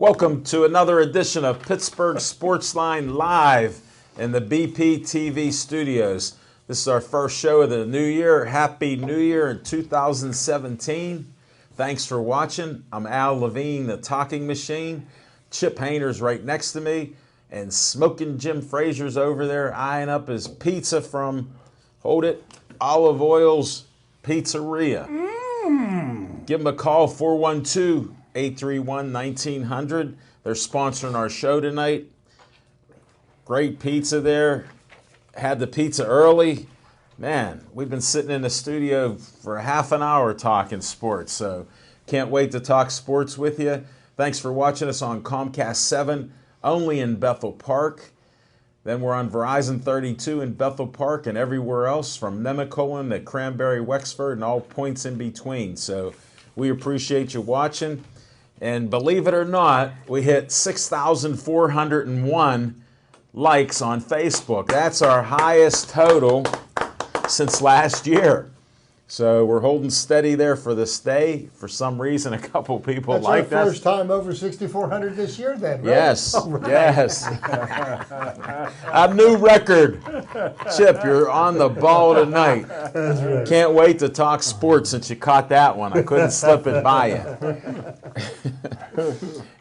Welcome to another edition of Pittsburgh Sportsline Live in the BP TV studios. This is our first show of the new year. Happy New Year in 2017. Thanks for watching. I'm Al Levine, the talking machine. Chip Hayner's right next to me. And Smoking Jim Frazier's over there eyeing up his pizza from, hold it, Olive Oil's Pizzeria. Give them a call, 412-831-1900. They're sponsoring our show tonight. Great pizza there. Had the pizza early. Man, we've been sitting in the studio for half an hour talking sports, so can't wait to talk sports with you. Thanks for watching us on Comcast 7, only in Bethel Park. Then we're on Verizon 32 in Bethel Park and everywhere else, from Nemacolin to Cranberry, Wexford, and all points in between. So we appreciate you watching. And believe it or not, we hit 6,401 likes on Facebook. That's our highest total since last year. So we're holding steady there for this day. For some reason, a couple people like that. That's our first time over 6,400 this year then, right? Yes, right. yes. A new record. Chip, you're on the ball tonight. That's right. Can't wait to talk sports since you caught that one. I couldn't slip it by you.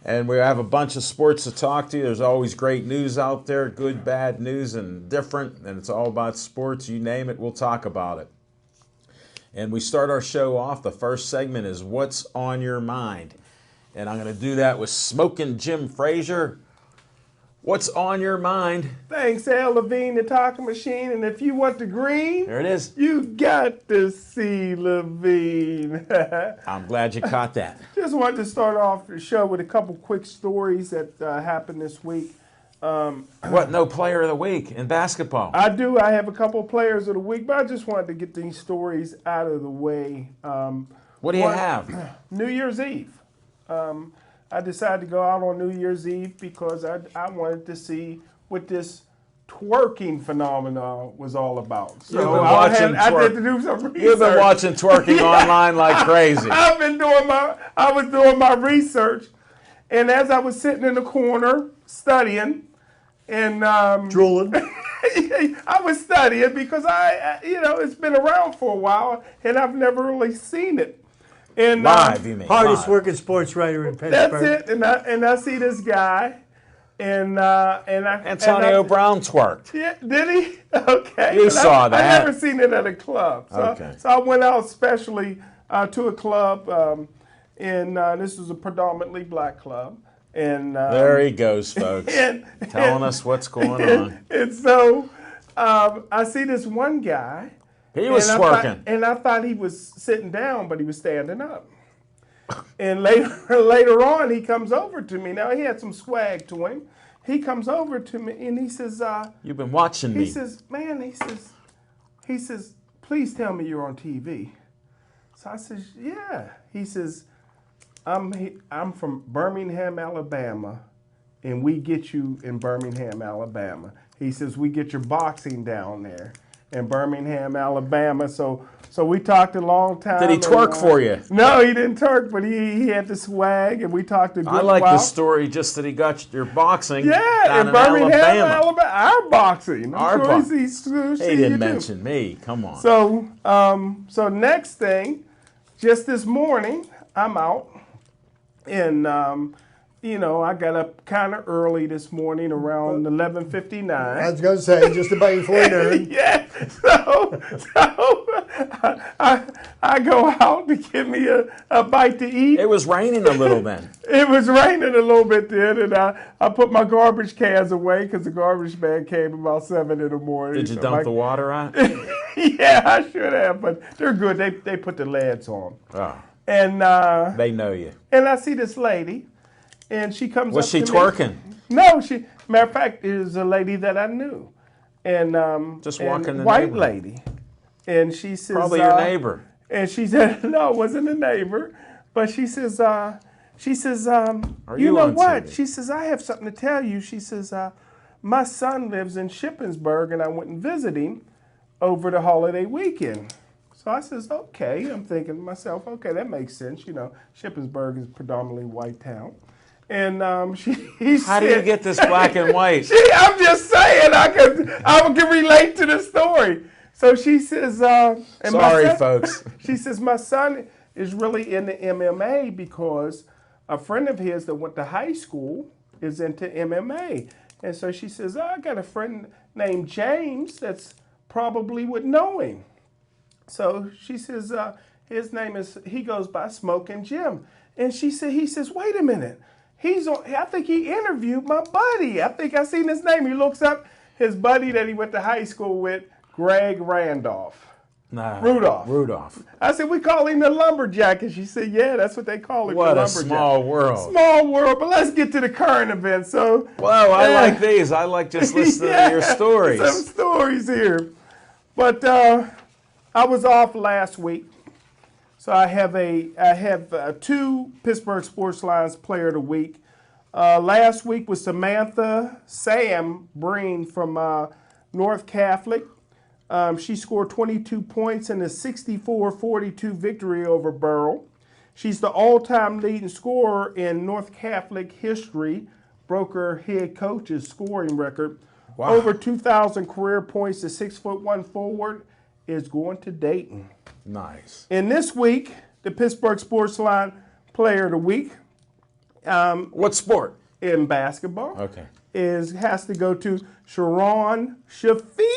And we have a bunch of sports to talk to you. There's always great news out there, good, bad news, and different. And it's all about sports. You name it, we'll talk about it. And we start our show off. The first segment is What's on Your Mind? And I'm going to do that with Smoking Jim Frazier. What's on your mind? Thanks, Al Levine, the talking machine. And if you want the green, There it is. you got to see Levine. I'm glad you caught that. Just wanted to start off the show with a couple quick stories that happened this week. What, no player of the week in basketball? I do. I have a couple players of the week, but I just wanted to get these stories out of the way. What do you have? New Year's Eve. I decided to go out on New Year's Eve because I wanted to see what this twerking phenomenon was all about. So You've been watching I had to do some research. You've been watching twerking online like crazy. I was doing my research, and as I was sitting in the corner studying, and Drooling. I was studying because it's been around for a while, and I've never really seen it. And Live, you mean? Hardest live. working sports writer in That's Pittsburgh. it. And I see this guy, and Antonio Brown twerked. Yeah, did he? Okay. You saw that. I never seen it at a club. So, Okay. so I went out specially to a club, and this was a predominantly black club. And There he goes, folks. Telling us what's going on. And so I see this one guy. He was twerking. I thought he was sitting down, but he was standing up. And later on, he comes over to me. Now, he had some swag to him. He comes over to me, and he says, You've been watching me. he says, please tell me you're on TV. So I says, yeah. He says, I'm from Birmingham, Alabama, and we get you in Birmingham, Alabama. He says, we get your boxing down there in Birmingham, Alabama. So we talked a long time. Did he twerk for you? No, he didn't twerk, but he had the swag, and we talked a good I like while. the story just that he got your boxing Yeah, down in Birmingham, Alabama. Our boxing. Our I'm boxing. he's He you didn't do. mention me. Come on. So next thing, just this morning, I'm out, and I got up kind of early this morning, around 11:59. I was going to say, just about before noon. Yeah, so I go out to get me a bite to eat. It was raining a little then. It was raining a little bit then, and I put my garbage cans away because the garbage man came about 7 in the morning. Did you So dump the water out? Yeah, I should have, but they're good. They put the leads on. Oh, And they know you. and I see this lady, and she comes Was up she to twerking? me. No, matter of fact, it was a lady that I knew. And Just and walking the white neighborhood. lady. And she says Probably your neighbor. And she said, no, it wasn't a neighbor. But she says, you you know on what? TV? She says, I have something to tell you. She says, my son lives in Shippensburg, and I went and visited him over the holiday weekend. So I says, okay. I'm thinking to myself, okay, that makes sense. Shippensburg is predominantly white town. And he How do said, you get this black and white? I'm just saying I can relate to the story. So she says, and Sorry, my son, folks. she says, my son is really into MMA because a friend of his that went to high school is into MMA. And so she says, I got a friend named James that's probably would know him. So she says, his name he goes by Smoking Jim. And he says, wait a minute. I think he interviewed my buddy. I think I seen his name. He looks up his buddy that he went to high school with, Greg Randolph. Nah, Rudolph. Rudolph. I said, we call him the lumberjack. And she said, yeah, that's what they call him, What the a lumberjack. small world. Small world, but let's get to the current events. So, Whoa, I like these. I like just listening to your stories. Some stories here. But I was off last week. So I have two Pittsburgh Sports Lines Player of the Week. Last week was Sam Breen from North Catholic. She scored 22 points in a 64-42 victory over Burrell. She's the all-time leading scorer in North Catholic history, broke her head coach's scoring record. Wow. Over 2,000 career points. The 6'1" forward is going to Dayton. Nice. And this week, the Pittsburgh Sports Line Player of the Week What sport? in basketball Okay. has to go to Sharon Shafino.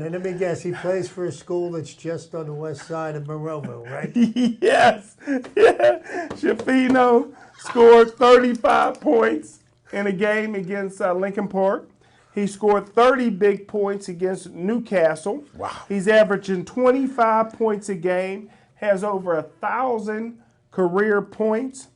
And let me guess, he plays for a school that's just on the west side of Monroeville, right? Yes. Yeah. Shafino scored 35 points in a game against Lincoln Park. He scored 30 big points against Newcastle. Wow. He's averaging 25 points a game, has over 1,000 career points.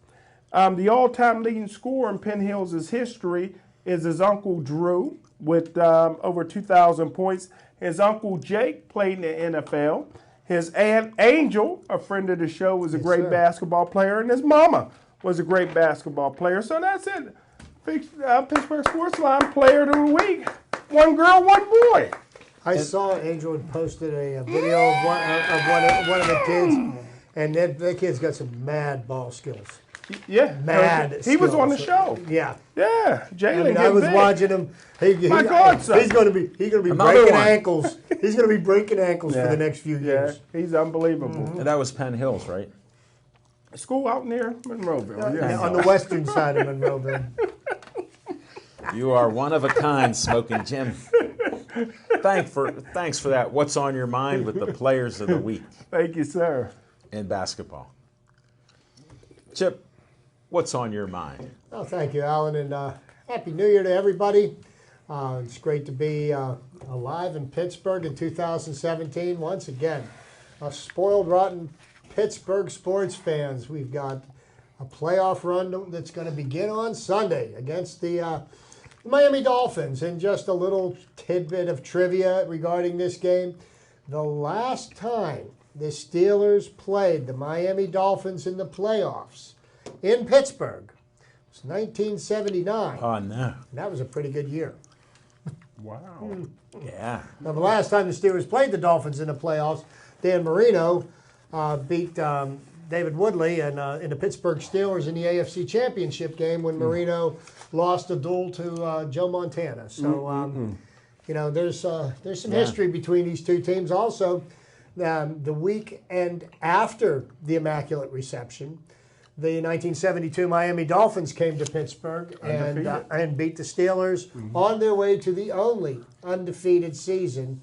The all-time leading scorer in Penn Hills' history is his uncle Drew with over 2,000 points. His uncle Jake played in the NFL. His aunt Angel, a friend of the show, was a great basketball player, and his mama was a great basketball player. So that's it. Pittsburgh Sports Line Player of the Week. One girl, one boy. I saw Angel had posted a video of one of the kids, and that kid's got some mad ball skills. Yeah. Mad He was skills. on the show. Yeah. Yeah. Jalen. I mean, I was watching him. My godson. He's going to be Another breaking one. ankles. He's going to be breaking ankles for the next few years. Yeah, he's unbelievable. And that was Penn Hills, right? School out near Monroeville. Yeah. On the western side of Monroeville. You are one of a kind, Smoking Jim. Thanks for that. What's on your mind with the players of the week Thank you, sir. in basketball? Chip, what's on your mind? Oh, thank you, Alan, and Happy New Year to everybody. It's great to be alive in Pittsburgh in 2017 once again. Spoiled, rotten Pittsburgh sports fans. We've got a playoff run that's going to begin on Sunday against the Miami Dolphins. And just a little tidbit of trivia regarding this game. The last time the Steelers played the Miami Dolphins in the playoffs in Pittsburgh was 1979. Oh, no. And that was a pretty good year. Wow. Yeah. Now, the last time the Steelers played the Dolphins in the playoffs, Dan Marino beat David Woodley and in the Pittsburgh Steelers in the AFC Championship game when Marino lost a duel to Joe Montana. So, you know, there's some history between these two teams. Also, the weekend after the Immaculate Reception, the 1972 Miami Dolphins came to Pittsburgh and beat the Steelers on their way to the only undefeated season.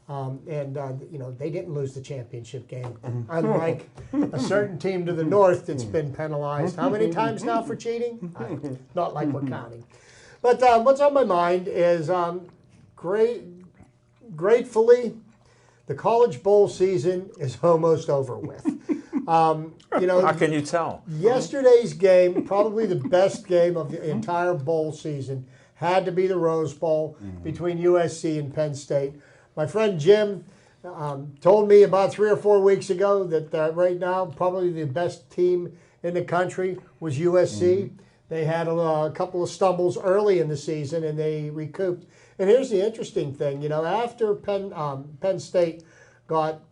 You know, they didn't lose the championship game, unlike a certain team to the north that's been penalized. How many times now for cheating? Not like we're counting. But what's on my mind is gratefully, the College Bowl season is almost over with. You know, How can you tell? yesterday's game, probably the best game of the entire bowl season, had to be the Rose Bowl between USC and Penn State. My friend Jim told me about 3 or 4 weeks ago that right now probably the best team in the country was USC. They had a couple of stumbles early in the season and they recouped. And here's the interesting thing, you know, after Penn State got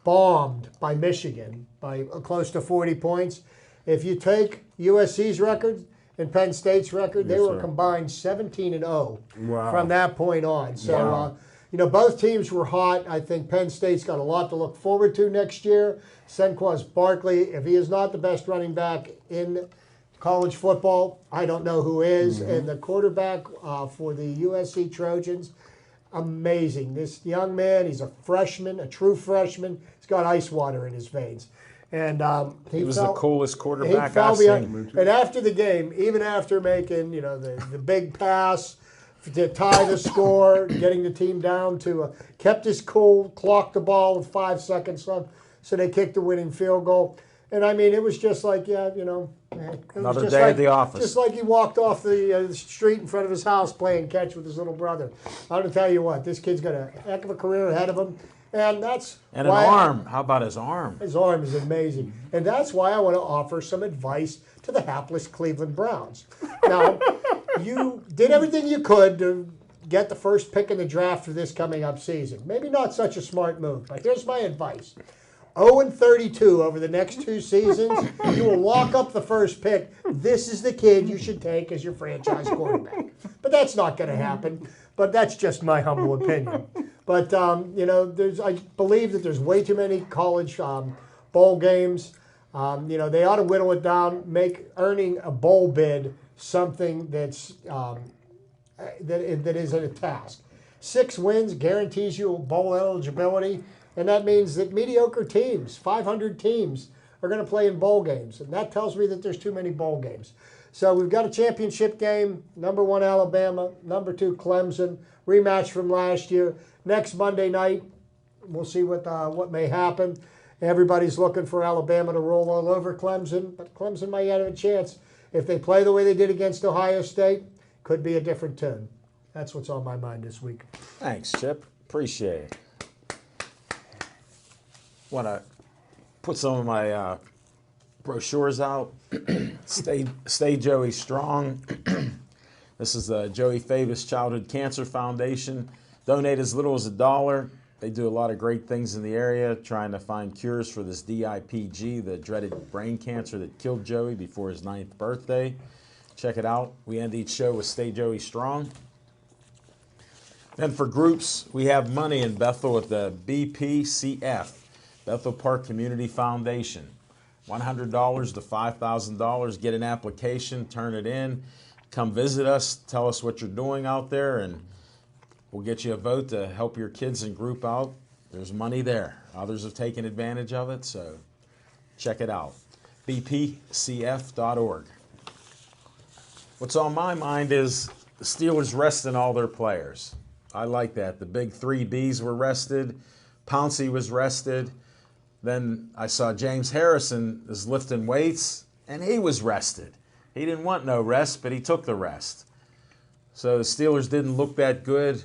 bombed by Michigan by close to 40 points, If you take USC's record and Penn State's record, they Yes, were sir. combined 17-0 Wow. from that point on. So, Wow. both teams were hot. I think Penn State's got a lot to look forward to next year. Senquez Barkley, if he is not the best running back in college football, I don't know who is. And the quarterback for the USC Trojans, amazing. This young man, he's a freshman, a true freshman. He's got ice water in his veins. And He was the coolest he quarterback fell I've behind. seen. And after the game, even after making the big pass to tie the score, getting the team down to kept his cool, clocked the ball with 5 seconds left, so they kicked the winning field goal. And I mean, it was just like, it was Another just day like, at the office. Just like he walked off the street in front of his house playing catch with his little brother. I'm going to tell you what, this kid's got a heck of a career ahead of him. And that's And an why arm. How about his arm? his arm is amazing. And that's why I want to offer some advice to the hapless Cleveland Browns. Now, you did everything you could to get the first pick in the draft for this coming up season. Maybe not such a smart move, but here's my advice. 0-32 over the next 2 seasons, you will lock up the first pick. This is the kid you should take as your franchise quarterback. But that's not going to happen. But that's just my humble opinion. But, I believe that there's way too many college bowl games. They ought to whittle it down, make earning a bowl bid something that's that isn't a task. 6 wins guarantees you bowl eligibility, and that means that mediocre teams, 500 teams, are going to play in bowl games, and that tells me that there's too many bowl games. So we've got a championship game, number 1 Alabama, number 2 Clemson, rematch from last year. Next Monday night, we'll see what may happen. Everybody's looking for Alabama to roll all over Clemson, but Clemson might have a chance. If they play the way they did against Ohio State, could be a different tune. That's what's on my mind this week. Thanks, Chip. Appreciate it. Want to put some of my brochures out. Stay Joey Strong. This is the Joey Favis Childhood Cancer Foundation. Donate as little as $1. They do a lot of great things in the area, trying to find cures for this DIPG, the dreaded brain cancer that killed Joey before his 9th birthday. Check it out. We end each show with Stay Joey Strong. Then for groups, we have money in Bethel at the BPCF, Bethel Park Community Foundation. $100 to $5,000. Get an application, turn it in, come visit us, tell us what you're doing out there, and we'll get you a vote to help your kids and group out. There's money there. Others have taken advantage of it, so check it out. bpcf.org. What's on my mind is the Steelers resting all their players. I like that. The big 3 Bs were rested. Pouncey was rested. Then I saw James Harrison is lifting weights, and he was rested. He didn't want no rest, but he took the rest. So the Steelers didn't look that good,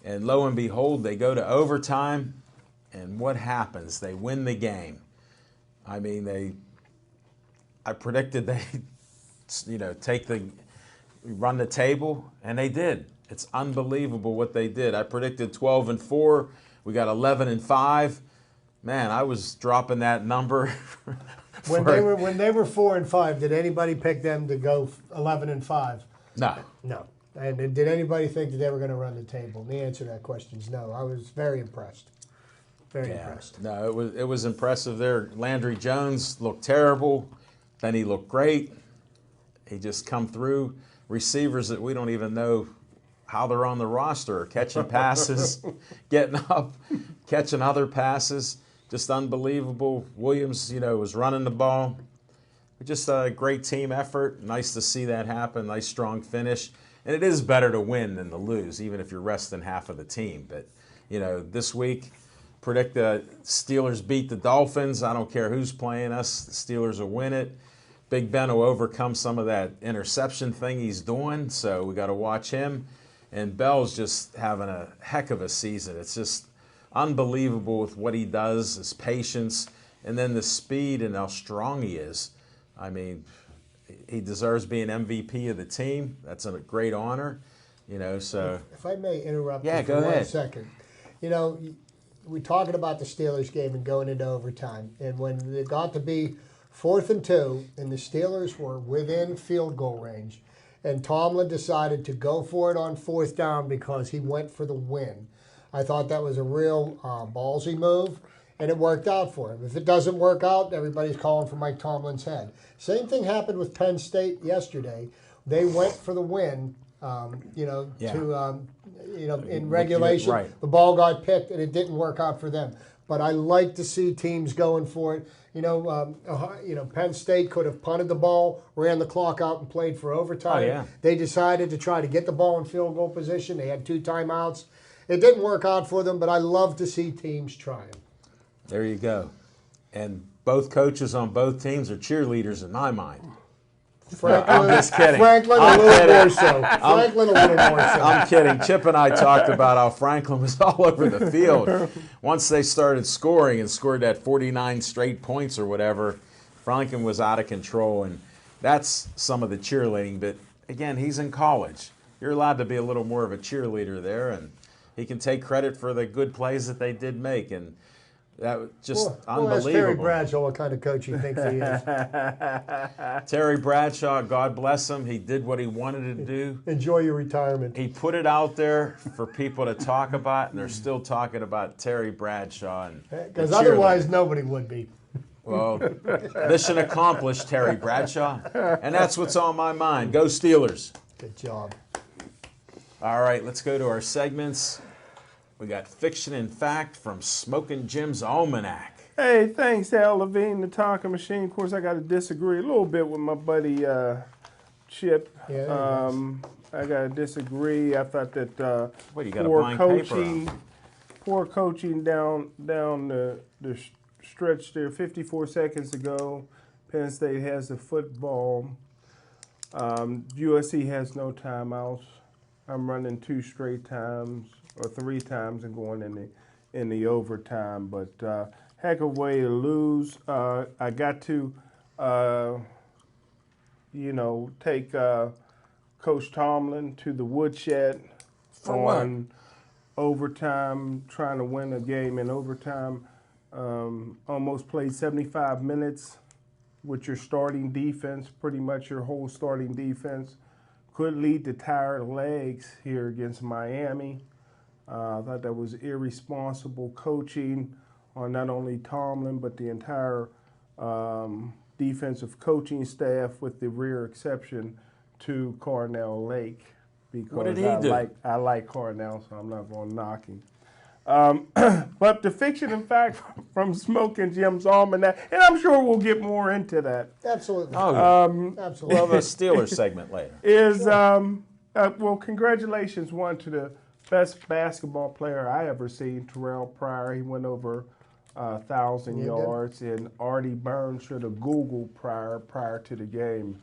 and lo and behold, they go to overtime, and what happens? They win the game. I mean, I predicted they, run the table, and they did. It's unbelievable what they did. I predicted 12-4. We got 11-5. Man, I was dropping that number. When they were 4-5, did anybody pick them to go 11-5? No. No. And did anybody think that they were going to run the table? The answer to that question is no. I was very impressed. Very impressed. No, it was impressive there. Landry Jones looked terrible. Then he looked great. He just come through. Receivers that we don't even know how they're on the roster, catching passes, getting up, catching other passes. Just unbelievable. Williams, was running the ball. Just a great team effort. Nice to see that happen. Nice strong finish. And it is better to win than to lose, even if you're resting half of the team. But, this week, predict the Steelers beat the Dolphins. I don't care who's playing us. The Steelers will win it. Big Ben will overcome some of that interception thing he's doing, so we got to watch him. And Bell's just having a heck of a season. It's just unbelievable with what he does, his patience, and then the speed and how strong he is. I mean, he deserves being MVP of the team. That's a great honor, so. If I may interrupt Yeah, you go for ahead. 1 second. We're talking about the Steelers game and going into overtime. And when it got to be 4th and 2, and the Steelers were within field goal range. And Tomlin decided to go for it on 4th down because he went for the win. I thought that was a real ballsy move, and it worked out for him. If it doesn't work out, everybody's calling for Mike Tomlin's head. Same thing happened with Penn State yesterday. They went for the win, in regulation. Right. The ball got picked, and it didn't work out for them. But I like to see teams going for it. Penn State could have punted the ball, ran the clock out, and played for overtime. Oh, yeah. They decided to try to get the ball in field goal position. They had 2 timeouts. It didn't work out for them, but I love to see teams trying. There you go. And both coaches on both teams are cheerleaders in my mind. Franklin, I'm just kidding. Franklin I'm a little kidding. more so. Franklin a little more so. I'm kidding. Chip and I talked about how Franklin was all over the field. Once they started scoring and scored that 49 straight points or whatever, Franklin was out of control. And that's some of the cheerleading. But, again, he's in college. You're allowed to be a little more of a cheerleader there. And he can take credit for the good plays that they did make. And that was just unbelievable. Ask Terry Bradshaw what kind of coach he thinks he is. Terry Bradshaw, God bless him. He did what he wanted to do. Enjoy your retirement. He put it out there for people to talk about, and they're still talking about Terry Bradshaw. Because otherwise, nobody would be. Well, mission accomplished, Terry Bradshaw. And that's what's on my mind. Go Steelers. Good job. All right, let's go to our segments. We got Fiction and Fact from Smoking Jim's Almanac. Hey, thanks, Al Levine, the talking machine. Of course, I got to disagree a little bit with my buddy Chip. Yeah, I got to disagree. I thought that What, you got a blank paper poor coaching down the stretch there. 54 seconds ago, Penn State has the football. USC has no timeouts. I'm running 2 straight times or 3 times and going in the overtime. But heck of a way to lose. I got to, take Coach Tomlin to the woodshed on overtime, trying to win a game in overtime. Almost played 75 minutes with your starting defense, pretty much your whole starting defense. Could lead to tired legs here against Miami. I thought that was irresponsible coaching on not only Tomlin, but the entire defensive coaching staff, with the rare exception to Cornell Lake. Because what did he do? I like Cornell, so I'm not going to knock him. But the fiction and fact from Smoking Jim's Almanac, and I'm sure we'll get more into that. Absolutely. Absolutely. We'll have a Steelers segment later. Is congratulations to the best basketball player I ever seen, Terrell Pryor. He went over 1,000 yards, and Artie Burns should have Googled Pryor prior to the game.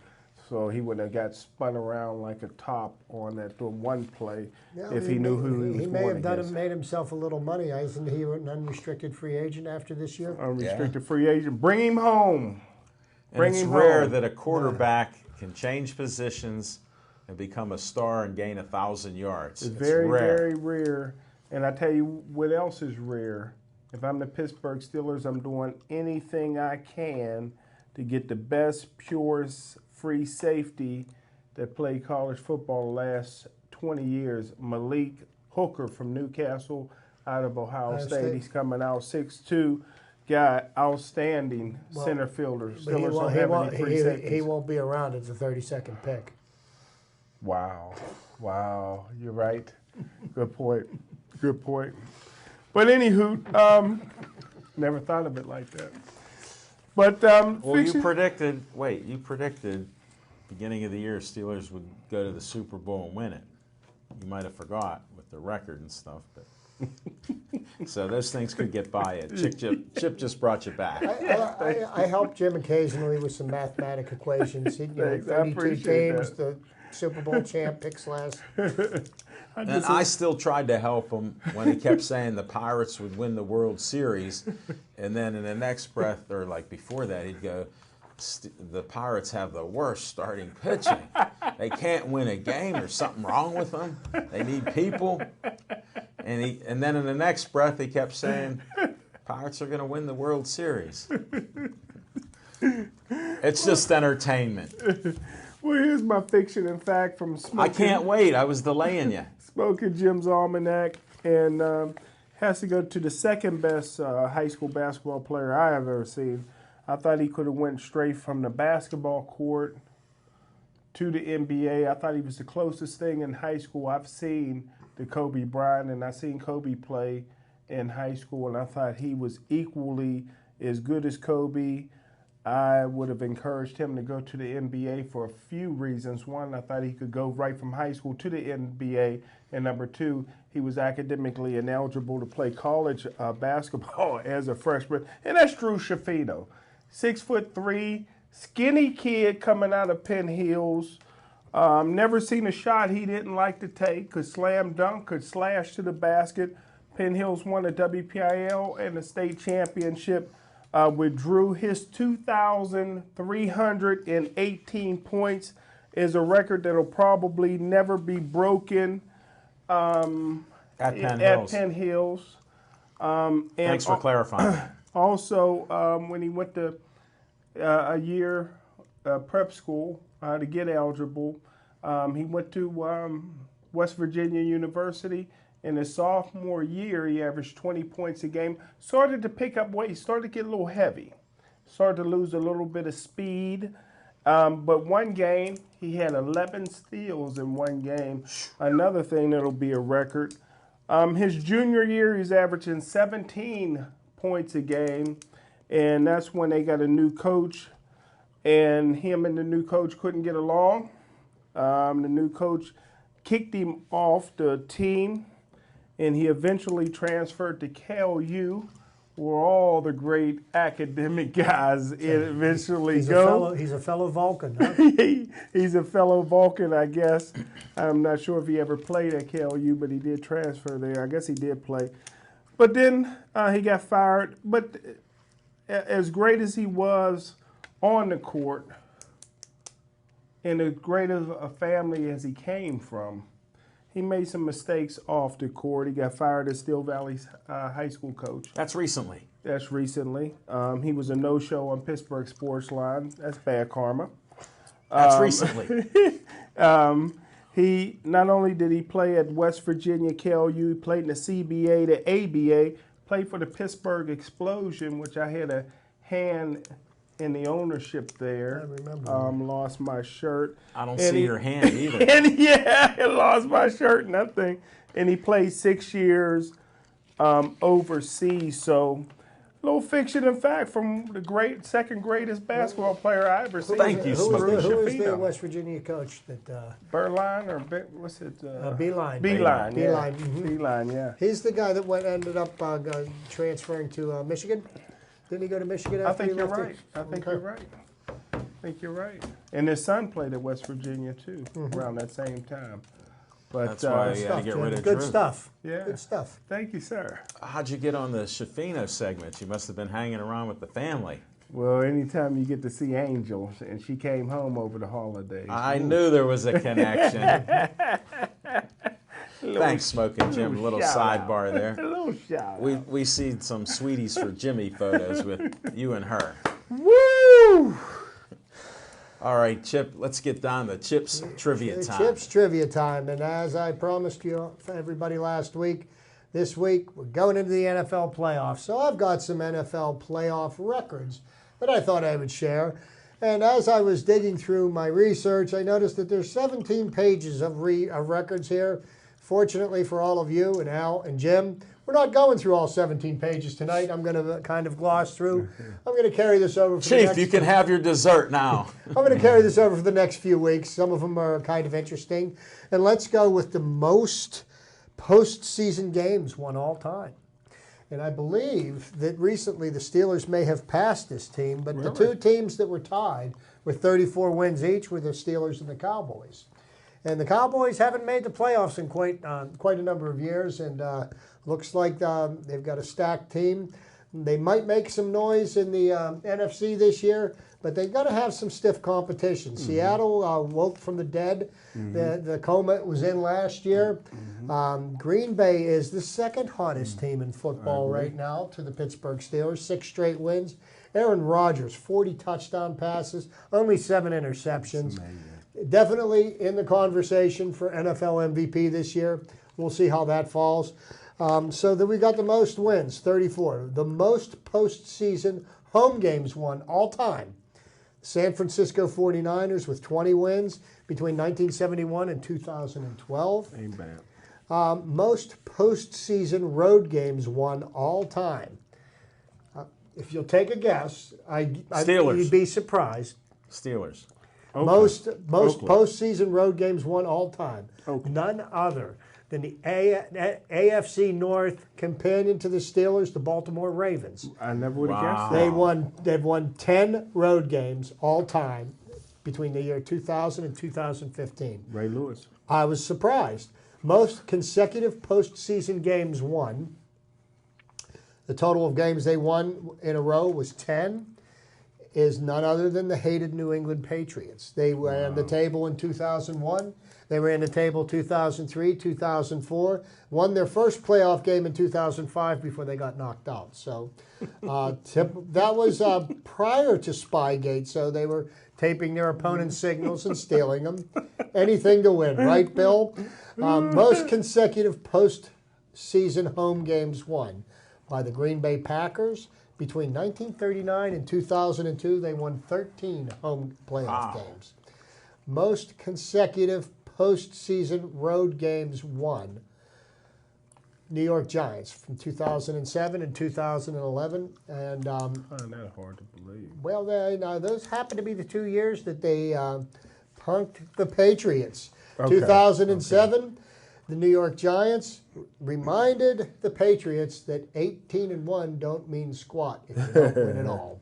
So he would have got spun around like a top on that one play if he knew who he was going against. He may have made himself a little money. Isn't he an unrestricted free agent after this year? Unrestricted free agent. Bring him home. It's rare that a quarterback can change positions and become a star and gain 1,000 yards. It's very, very rare. And I tell you what else is rare. If I'm the Pittsburgh Steelers, I'm doing anything I can to get the best, purest, free safety that played college football the last 20 years. Malik Hooker from Newcastle out of Ohio State. He's coming out 6'2", guy, outstanding center fielder. Steelers don't have any free safeties. He won't be around as a 32nd pick. Wow. You're right. Good point. But anywho, never thought of it like that. But you predicted beginning of the year Steelers would go to the Super Bowl and win it. You might have forgot with the record and stuff, but so those things could get by you. Chip just brought you back. I help Jim occasionally with some mathematic equations. 32 games, the Super Bowl champ picks last. And I still tried to help him when he kept saying the Pirates would win the World Series. And then in the next breath, or like before that, he'd go, the Pirates have the worst starting pitching. They can't win a game. There's something wrong with them. They need people. And then in the next breath, he kept saying, Pirates are going to win the World Series. It's just entertainment. Well, here's my fiction and fact from Smoking. I can't wait. I was delaying you. Smoking Jim's Almanac, and has to go to the second best high school basketball player I have ever seen. I thought he could have went straight from the basketball court to the NBA. I thought he was the closest thing in high school I've seen to Kobe Bryant, and I seen Kobe play in high school, and I thought he was equally as good as Kobe. I would have encouraged him to go to the NBA for a few reasons. One, I thought he could go right from high school to the NBA. And number two, he was academically ineligible to play college basketball as a freshman. And that's Drew Shafino. 6'3", skinny kid coming out of Penn Hills. Never seen a shot he didn't like to take. Could slam dunk, could slash to the basket. Penn Hills won the WPIL and the state championship with Drew. His 2,318 points is a record that'll probably never be broken At Penn Hills. And Thanks for clarifying. Also, when he went to a year prep school to get eligible, he went to West Virginia University. In his sophomore year, he averaged 20 points a game. Started to pick up weight. Started to get a little heavy. Started to lose a little bit of speed. But one game, he had 11 steals in one game. Another thing that'll be a record. His junior year, he's averaging 17 points a game. And that's when they got a new coach. And him and the new coach couldn't get along. The new coach kicked him off the team. And he eventually transferred to KLU, where all the great academic guys eventually go. He's a fellow Vulcan, huh? He's a fellow Vulcan, I guess. I'm not sure if he ever played at KLU, but he did transfer there. I guess he did play. But then he got fired. But as great as he was on the court, and as great of a family as he came from, he made some mistakes off the court. He got fired as Steel Valley's high school coach. That's recently. That's recently. He was a no-show on Pittsburgh Sports Line. That's bad karma. That's recently. He not only did he play at West Virginia KLU, he played in the CBA, the ABA, played for the Pittsburgh Explosion, which I had a hand in the ownership there. I remember. Lost my shirt. I don't see your hand either. And yeah, I lost my shirt and that thing. And he played 6 years overseas. So, little fiction and fact from the second greatest basketball player I ever seen. Thank you, Who Smokey. was the West Virginia coach that? Berline or what's it? Beeline. Beeline. Yeah. Beeline. Mhm. Beeline. Yeah. He's the guy that ended up transferring to Michigan. Didn't he go to Michigan I after think he you're left right. it? I think Okay. you're right. I think you're right. And his son played at West Virginia too, around that same time. But That's why he had to Stuff, get Jim. rid of Good Drew. stuff. Yeah. Good stuff. Thank you, sir. How'd you get on the Shafino segment? You must have been hanging around with the family. Well, anytime you get to see Angel, and she came home over the holidays. I knew there was a connection. Thanks, Smoking Jim. A little shout sidebar there. A little shout. We see some Sweeties for Jimmy photos with you and her. Woo! All right, Chip, let's get down to Chip's trivia time. Chips trivia time, and as I promised you, everybody last week, this week we're going into the NFL playoffs. So I've got some NFL playoff records that I thought I would share. And as I was digging through my research, I noticed that there's 17 pages of records here. Fortunately for all of you and Al and Jim, we're not going through all 17 pages tonight. I'm going to kind of gloss through. I'm going to carry this over for the Chief, next you can have your dessert now. I'm going to carry this over for the next few weeks. Some of them are kind of interesting. And let's go with the most postseason games won all time. And I believe that recently the Steelers may have passed this team, but the two teams that were tied with 34 wins each were the Steelers and the Cowboys. And the Cowboys haven't made the playoffs in quite a number of years, and looks like they've got a stacked team. They might make some noise in the NFC this year, but they've got to have some stiff competition. Seattle woke from the dead. The coma it was in last year. Green Bay is the second hottest team in football right now to the Pittsburgh Steelers, 6 straight wins. Aaron Rodgers, 40 touchdown passes, only 7 interceptions. Amazing. Definitely in the conversation for NFL MVP this year. We'll see how that falls. So then we got the most wins, 34. The most postseason home games won all time. San Francisco 49ers with 20 wins between 1971 and 2012. Ain't bad. Most postseason road games won all time. If you'll take a guess, Steelers. you'd be surprised. Steelers. Most Oakland. postseason road games won all time. Oakland. None other than the AFC North companion to the Steelers, the Baltimore Ravens. I never would have Wow. guessed that. They've won 10 road games all time between the year 2000 and 2015. Ray Lewis. I was surprised. Most consecutive postseason games won. The total of games they won in a row was 10. Is none other than the hated New England Patriots. They ran the table in 2001. They ran the table 2003, 2004. Won their first playoff game in 2005 before they got knocked out. So that was prior to Spygate. So they were taping their opponent's signals and stealing them. Anything to win, right, Bill? Most consecutive postseason home games won by the Green Bay Packers. Between 1939 and 2002, they won 13 home playoff games. Most consecutive postseason road games won. New York Giants from 2007 and 2011. And, I find that hard to believe. well, those happen to be the 2 years that they punked the Patriots. Okay. 2007, the New York Giants reminded the Patriots that 18-1 don't mean squat if you don't win at all.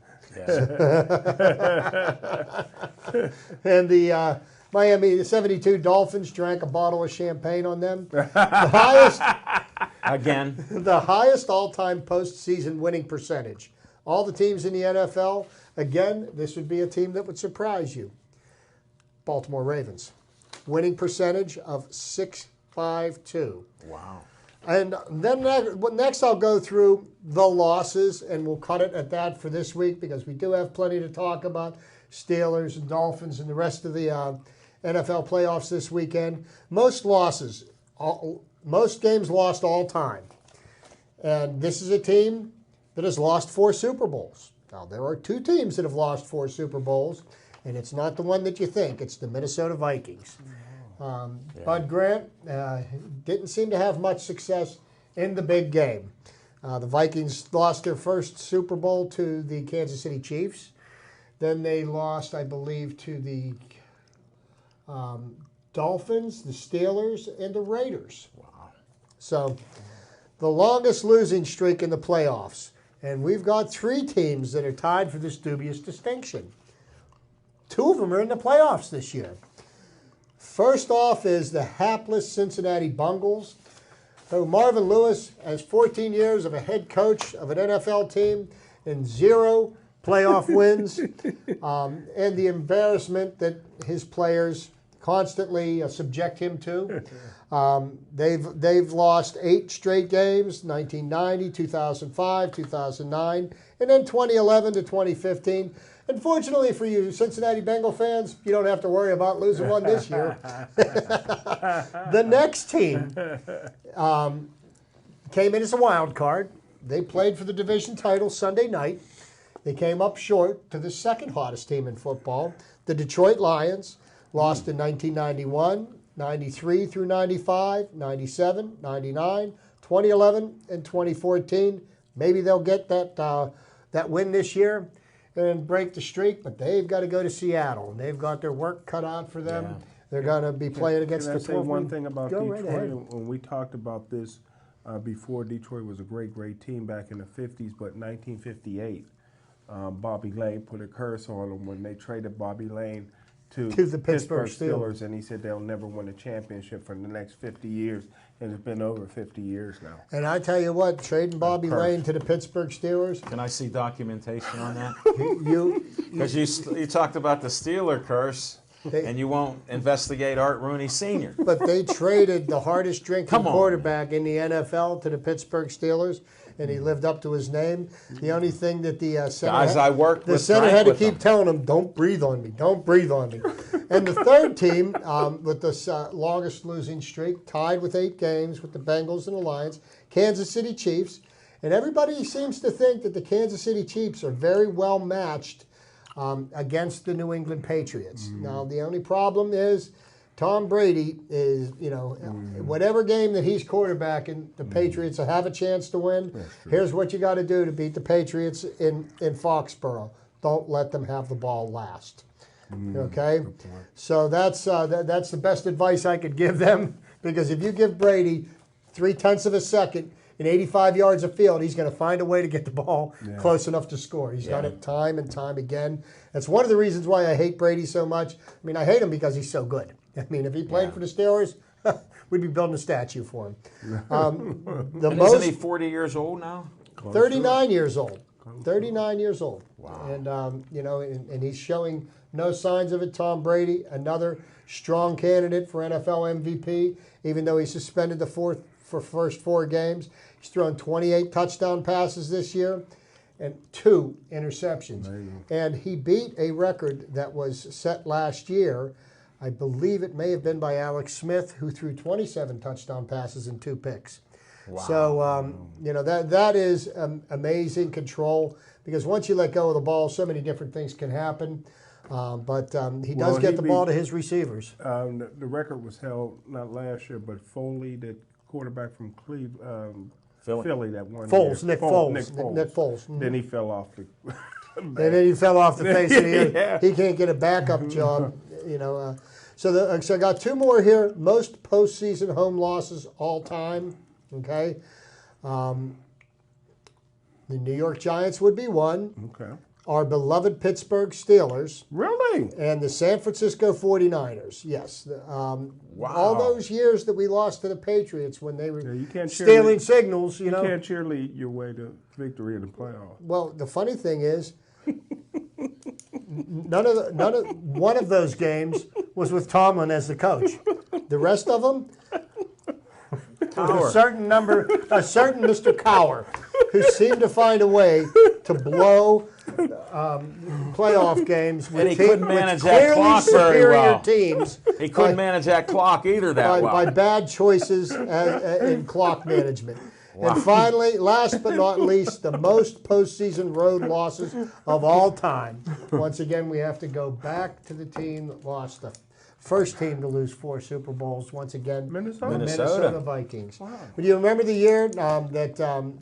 And the Miami 72 Dolphins drank a bottle of champagne on them. The highest Again. the highest all-time postseason winning percentage. All the teams in the NFL, again, this would be a team that would surprise you. Baltimore Ravens. Winning percentage of 6.52. Wow. And then next I'll go through the losses, and we'll cut it at that for this week because we do have plenty to talk about. Steelers and Dolphins and the rest of the NFL playoffs this weekend. Most losses, most games lost all time. And this is a team that has lost 4 Super Bowls. Now, there are 2 teams that have lost 4 Super Bowls, and it's not the one that you think. It's the Minnesota Vikings. Bud Grant didn't seem to have much success in the big game. The Vikings lost their first Super Bowl to the Kansas City Chiefs. Then they lost, I believe, to the Dolphins, the Steelers, and the Raiders. Wow. So the longest losing streak in the playoffs. And we've got 3 teams that are tied for this dubious distinction. 2 of them are in the playoffs this year. First off is the hapless Cincinnati Bengals. So Marvin Lewis has 14 years of a head coach of an NFL team and 0 playoff wins, and the embarrassment that his players constantly subject him to. They've lost 8 straight games, 1990, 2005, 2009, and then 2011 to 2015. Unfortunately for you Cincinnati Bengal fans, you don't have to worry about losing one this year. The next team came in as a wild card. They played for the division title Sunday night. They came up short to the second hottest team in football, the Detroit Lions. Lost in 1991, 93 through 95, 97, 99, 2011, and 2014. Maybe they'll get that win this year and break the streak, but they've got to go to Seattle, and they've got their work cut out for them. Yeah. They're going to be playing against Can I the say one thing about Go Detroit? right ahead. When we talked about this before, Detroit was a great team back in the 50s, but 1958, Bobby Lane put a curse on them when they traded Bobby Lane to the Pittsburgh Steelers, and he said they'll never win a championship for the next 50 years, and it's been over 50 years now. And I tell you what, trading Bobby Curse. Lane to the Pittsburgh Steelers, Can I see documentation on that? you Because you talked about the Steeler curse. and you won't investigate Art Rooney Sr. But they traded the hardest drinking Come on. quarterback in the NFL to the Pittsburgh Steelers, and he lived up to his name. The only thing that the center Guys I worked the with center drank had to with keep them. telling him, "Don't breathe on me, don't breathe on me." And the third team with the longest losing streak, tied with 8 games with the Bengals and the Lions, Kansas City Chiefs. And everybody seems to think that the Kansas City Chiefs are very well matched against the New England Patriots. Now, the only problem is Tom Brady is, whatever game that he's quarterbacking, the Patriots have a chance to win. Here's what you got to do to beat the Patriots in Foxborough. Don't let them have the ball last. Okay? So that's the best advice I could give them, because if you give Brady 0.3 of a second in 85 yards of field, he's going to find a way to get the ball close enough to score. He's done it time and time again. That's one of the reasons why I hate Brady so much. I mean, I hate him because he's so good. I mean, if he played for the Steelers, we'd be building a statue for him. Isn't he 40 years old now? 39 years old. 39 years old. Wow. And, and he's showing no signs of it. Tom Brady, another strong candidate for NFL MVP, even though he's suspended the first 4 games. He's thrown 28 touchdown passes this year and 2 interceptions. And he beat a record that was set last year. I believe it may have been by Alex Smith, who threw 27 touchdown passes and 2 picks. Wow. So, that is amazing control, because once you let go of the ball, so many different things can happen. But he does get the ball to his receivers. The record was held not last year, but Foley, the quarterback from Philly that one Foles, year. Nick Foles. Then he fell off the And then he fell off the face of the earth. He can't get a backup job, So I got 2 more here. Most postseason home losses all time. Okay. The New York Giants would be one. Okay. Our beloved Pittsburgh Steelers. Really? And the San Francisco 49ers. Yes. Wow. All those years that we lost to the Patriots when they were stealing signals, You can't cheerlead your way to victory in the playoffs. Well, the funny thing is, one of those games was with Tomlin as the coach. The rest of them, a certain Mr. Cowher, who seemed to find a way to blow playoff games with, And he couldn't manage that clearly clock very superior well. teams. He couldn't manage that clock either that well. By bad choices in clock management. Wow. And finally, last but not least, the most postseason road losses of all time. Once again, we have to go back to the team that lost the first team to lose 4 Super Bowls. Once again, Minnesota. the Minnesota Vikings. Wow. But you remember the year that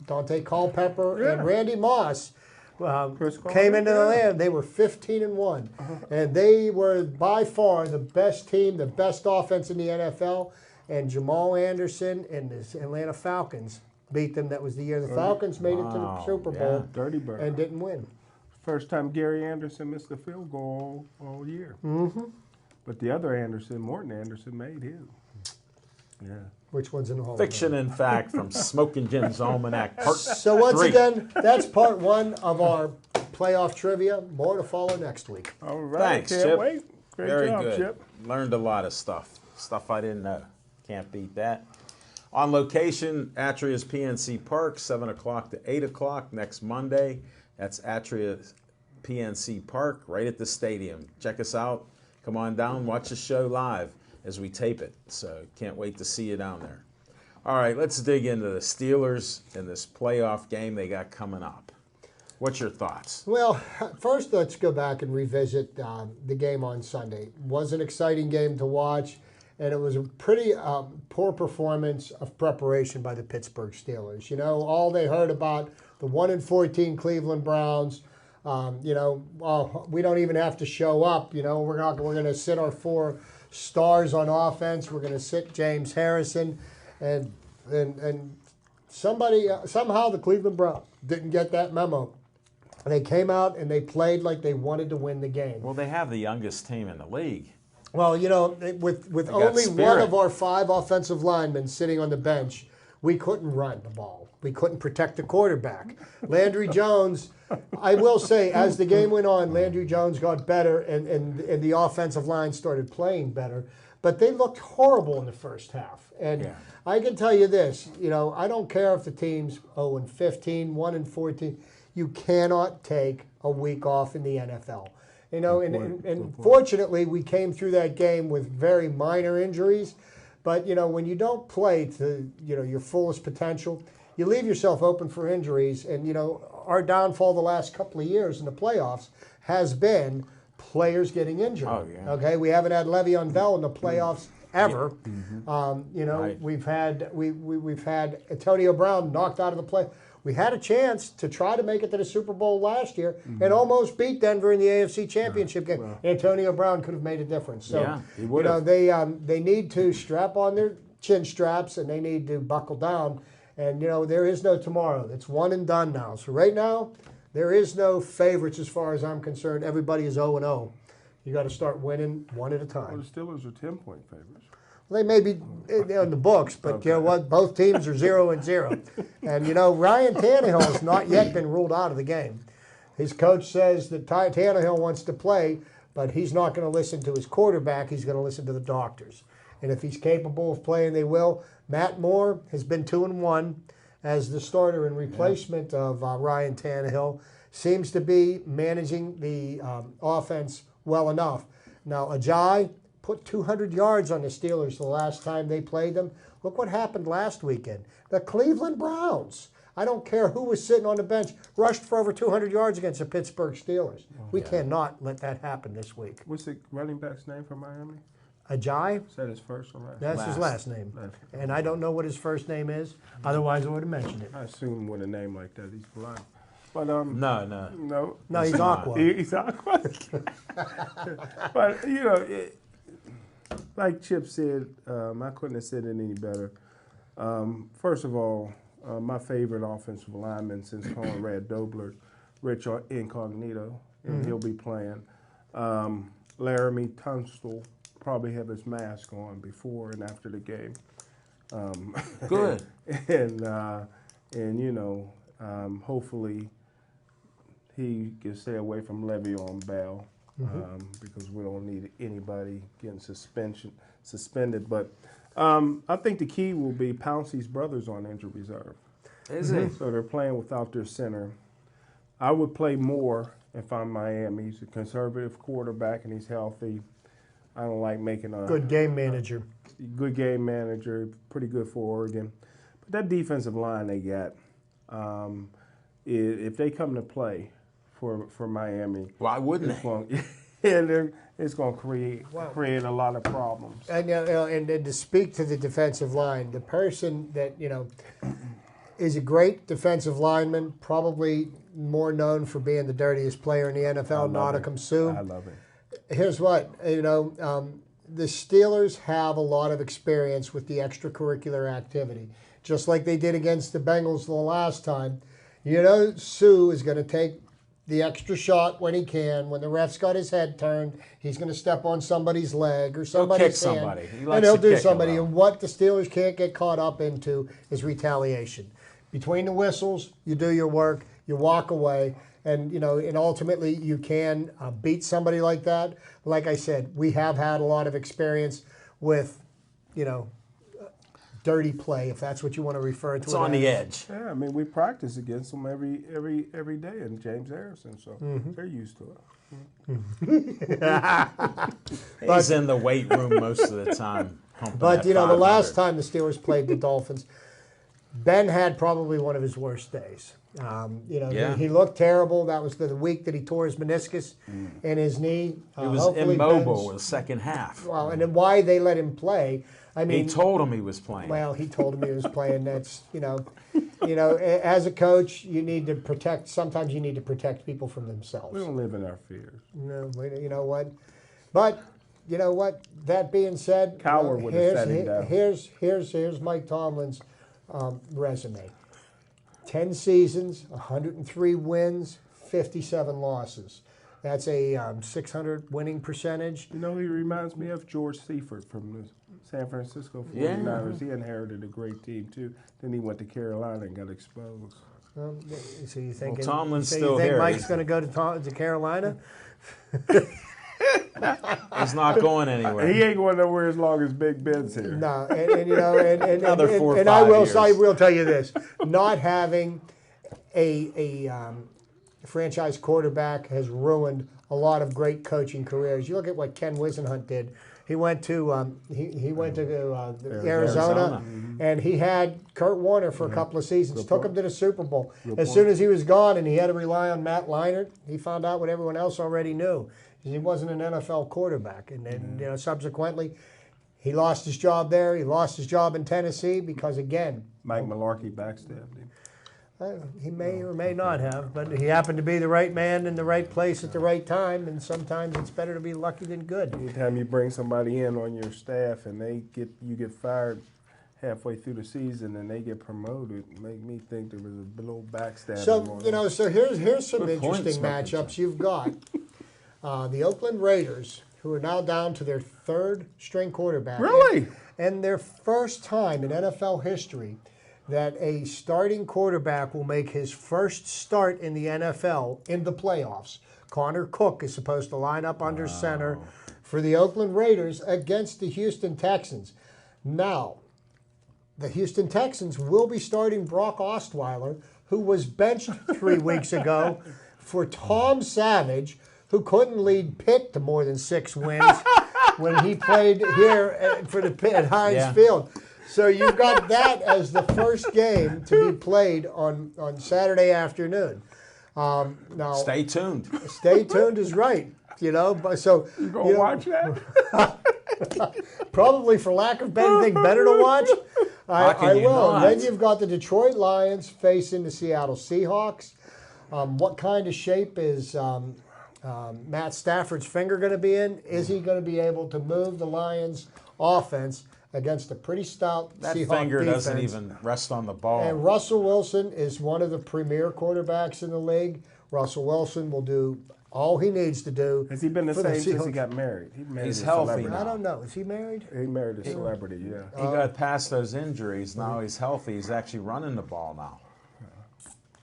Dante Culpepper and Randy Moss came into the land? They were 15-1, and they were by far the best team, the best offense in the NFL. And Jamal Anderson and the Atlanta Falcons beat them. That was the year the Falcons made it to the Super Bowl. Dirty Bird. And didn't win. First time Gary Anderson missed a field goal all year. Mm-hmm. But the other Anderson, Morton Anderson, made his. Yeah. Which one's in the Hall Fiction and Fact from Smoking Jim's Almanac, part So once 3. again, that's part 1 of our playoff trivia. More to follow next week. All right. Thanks, Can't Chip. wait. Great Very job, good. Chip. Learned a lot of stuff I didn't know. Can't beat that. On location, Atria's PNC Park, 7 o'clock to 8 o'clock next Monday. That's Atria's PNC Park, right at the stadium. Check us out. Come on down, watch the show live as we tape it. So can't wait to see you down there. All right, let's dig into the Steelers and this playoff game they got coming up. What's your thoughts? Well, first let's go back and revisit the game on Sunday. It was an exciting game to watch, and it was a pretty poor performance of preparation by the Pittsburgh Steelers. All they heard about the 1-14 Cleveland Browns. We don't even have to show up. We're going to sit our 4 stars on offense. We're going to sit James Harrison, and somehow the Cleveland Browns didn't get that memo. They came out and they played like they wanted to win the game. Well, they have the youngest team in the league. Well, with only one of our 5 offensive linemen sitting on the bench, we couldn't run the ball. We couldn't protect the quarterback. Landry Jones, I will say, as the game went on, Landry Jones got better and the offensive line started playing better. But they looked horrible in the first half. And I can tell you this, I don't care if the team's 0-15, 1-14. You cannot take a week off in the NFL. And fortunately, we came through that game with very minor injuries. But, when you don't play to, your fullest potential, you leave yourself open for injuries. And, our downfall the last couple of years in the playoffs has been players getting injured. Oh, yeah. Okay, we haven't had Le'Veon Bell in the playoffs ever. Right. We've had Antonio Brown knocked out of the play. We had a chance to try to make it to the Super Bowl last year and almost beat Denver in the AFC Championship game. Antonio Brown could have made a difference. So, he would have. they need to strap on their chin straps and they need to buckle down. And, there is no tomorrow. It's one and done now. So right now, there is no favorites as far as I'm concerned. Everybody is 0-0. You got to start winning one at a Well, time. the Steelers are 10-point favorites. Well, they may be in the books, but you know what? Both teams are 0-0. And, Ryan Tannehill has not yet been ruled out of the game. His coach says that Tannehill wants to play, but he's not going to listen to his quarterback. He's going to listen to the doctors. And if he's capable of playing, they will. Matt Moore has been 2-1 as the starter in replacement of Ryan Tannehill. Seems to be managing the offense well enough. Now, Ajayi put 200 yards on the Steelers the last time they played them. Look what happened last weekend. The Cleveland Browns, I don't care who was sitting on the bench, rushed for over 200 yards against the Pittsburgh Steelers. We cannot let that happen this week. What's the running back's name for Miami? Ajayi, Is that his first or last? that's his last name. And I don't know what his first name is. Otherwise, I would have mentioned it. I assume with a name like that, he's blind. But No. no, No, he's Aqua. He's Aqua. But like Chip said, I couldn't have said it any better. First of all, my favorite offensive lineman since Conrad Dobler, Rich Incognito, and he'll be playing. Laramie Tunstall probably have his mask on before and after the game. Good. and hopefully he can stay away from Le'Veon Bell because we don't need anybody getting suspended. But I think the key will be Pouncey's brothers on injured reserve. Is it? So they're playing without their center. I would play Moore if I'm Miami. He's a conservative quarterback and he's healthy. I don't like making a Good game manager. good game manager, pretty good for Oregon. But that defensive line they got, if they come to play for Miami, Why wouldn't it's they? going it's going to create a lot of problems. And and then to speak to the defensive line, the person that is a great defensive lineman, probably more known for being the dirtiest player in the NFL, Nottingham Suh. I love it. Here's what the Steelers have a lot of experience with the extracurricular activity, just like they did against the Bengals the last time. Suh is going to take the extra shot when he can. When the ref's got his head turned, he's going to step on somebody's leg or somebody's kick somebody. hand, He likes and he'll to do kick somebody. around. And what the Steelers can't get caught up into is retaliation. Between the whistles, you do your work, you walk away, and and ultimately you can beat somebody like that. Like I said, we have had a lot of experience with, dirty play, if that's what you want to refer to. It's on the edge. Yeah, I mean we practice against them every day, and James Harrison, so they're used to it. He's in the weight room most of the time. humping But that the last 500. time the Steelers played the Dolphins, Ben had probably one of his worst days. He looked terrible. That was the week that he tore his meniscus in his knee. He was Hopefully immobile Ben's- the second half. Well, and then why they let him play? I mean, He told him he was playing. well, he told him he was playing. That's as a coach, you need to protect. Sometimes you need to protect people from themselves. We don't live in our fears. You know what? But you know what? That being said, Cowher would have sat him down. Here's Mike Tomlin's resume: 10 seasons, 103 wins, 57 losses. That's a 600 winning percentage. He reminds me of George Seifert from the San Francisco Yeah. 49ers. He inherited a great team, too. Then he went to Carolina and got exposed. So you think Tomlin's so still you think here. Mike's going to go to Carolina? He's not going anywhere. He ain't going nowhere as long as Big Ben's here. No, and you know, and Another 4 or and 5 I years. will tell you this: not having a franchise quarterback has ruined a lot of great coaching careers. You look at what Ken Wisenhunt did. He went to he went to Arizona, and he had Kurt Warner for a couple of seasons. Took him to the Super Bowl. As soon as he was gone, and he had to rely on Matt Leinart, he found out what everyone else already knew. He wasn't an NFL quarterback, and then you know subsequently, he lost his job there. He lost his job in Tennessee because again, Mike Mularkey backstabbed him. he may or may not have, but he happened to be the right man in the right place at the right time, and sometimes it's better to be lucky than good. Anytime you bring somebody in on your staff and you get fired halfway through the season and they get promoted, make me think there was a little backstabbing. So you know, so here's some Good point, interesting Smoking matchups. You've got the Oakland Raiders, who are now down to their third string quarterback. Really? And their first time in NFL history that a starting quarterback will make his first start in the NFL in the playoffs. Connor Cook is supposed to line up under center for the Oakland Raiders against the Houston Texans. Now, the Houston Texans will be starting Brock Osweiler, who was benched 3 weeks ago for Tom Savage, who couldn't lead Pitt to more than 6 wins when he played here at Heinz Field. So you've got that as the first game to be played on Saturday afternoon. Now, Stay tuned. stay tuned is right. You know, so You gonna watch that? probably for lack of anything better to watch, How can I you will. not? Then you've got the Detroit Lions facing the Seattle Seahawks. What kind of shape is Matt Stafford's finger going to be in? Is he going to be able to move the Lions' offense against a pretty stout That Seahawk finger defense? doesn't even rest on the ball. And Russell Wilson is one of the premier quarterbacks in the league. Russell Wilson will do all he needs to do. Has he been the for same since he Seahawks. got married? He married He's a healthy celebrity. now. I don't know. Is he married? He married a celebrity, yeah. He got past those injuries. Now he's healthy. He's actually running the ball now.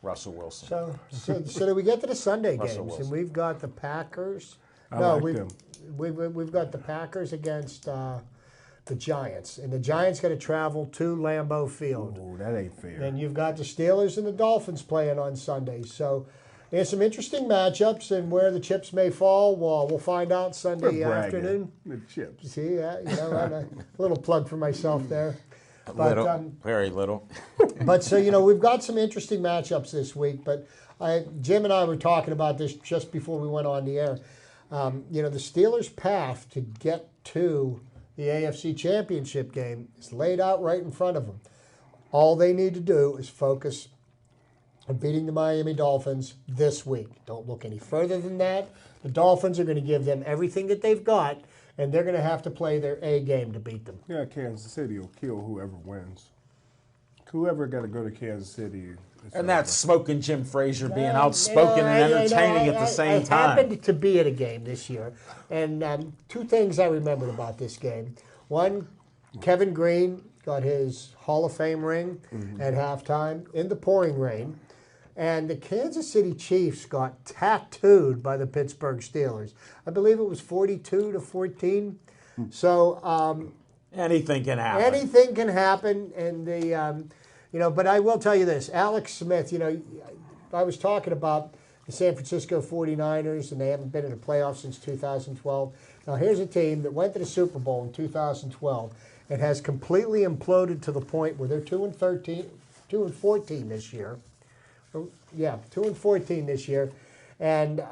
Russell Wilson. So do we get to the Sunday Russell games? Wilson. And we've got the Packers. I like them. We've got the Packers against the Giants. And the Giants got to travel to Lambeau Field. Oh, that ain't fair. Then you've got the Steelers and the Dolphins playing on Sunday. So there's some interesting matchups, and where the chips may fall, we'll find out Sunday We're bragging. afternoon. The chips. See, you know, a little plug for myself there. Little, very little. But so, you know, we've got some interesting matchups this week. But Jim and I were talking about this just before we went on the air. You know, the Steelers' path to get to the AFC Championship game is laid out right in front of them. All they need to do is focus on beating the Miami Dolphins this week. Don't look any further than that. The Dolphins are going to give them everything that they've got, and they're going to have to play their A game to beat them. Yeah, Kansas City will kill whoever wins. Whoever got to go to Kansas City. And that's smoking Jim Frazier being outspoken and entertaining at the same I happened time. to be at a game this year, and 2 things I remembered about this game. One, Kevin Green got his Hall of Fame ring at halftime in the pouring rain, and the Kansas City Chiefs got tattooed by the Pittsburgh Steelers. I believe it was 42-14. So Anything can happen. anything can happen, and you know. But I will tell you this: Alex Smith. You know, I was talking about the San Francisco 49ers, and they haven't been in the playoffs since 2012. Now, here's a team that went to the Super Bowl in 2012 and has completely imploded to the point where they're 2-13, 2-14 this year. Yeah, 2-14 this year, and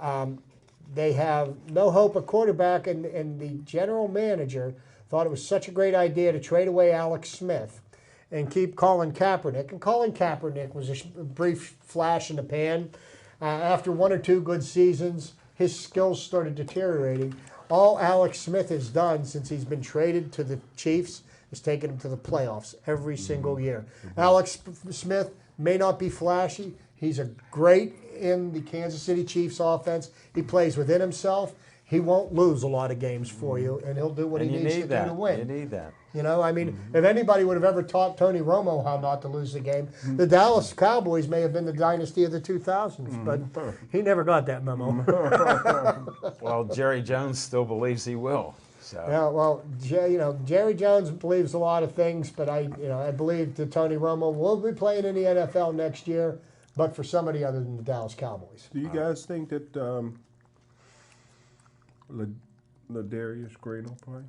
they have no hope at quarterback, and the general manager thought it was such a great idea to trade away Alex Smith and keep Colin Kaepernick. And Colin Kaepernick was a brief flash in the pan. After 1 or 2 good seasons, his skills started deteriorating. All Alex Smith has done since he's been traded to the Chiefs is taken him to the playoffs every single year. Alex Smith may not be flashy. He's a great in the Kansas City Chiefs offense. He plays within himself. he won't lose a lot of games for you, and he'll do what And he you needs need to that. do to win. You need that. You know, I mean, if anybody would have ever taught Tony Romo how not to lose the game, the Dallas Cowboys may have been the dynasty of the 2000s, but he never got that memo. Well, Jerry Jones still believes he will. So. Yeah, well, Jerry Jones believes a lot of things, but I believe that Tony Romo will be playing in the NFL next year, but for somebody other than the Dallas Cowboys. Do you guys think that Ladarius Green will play?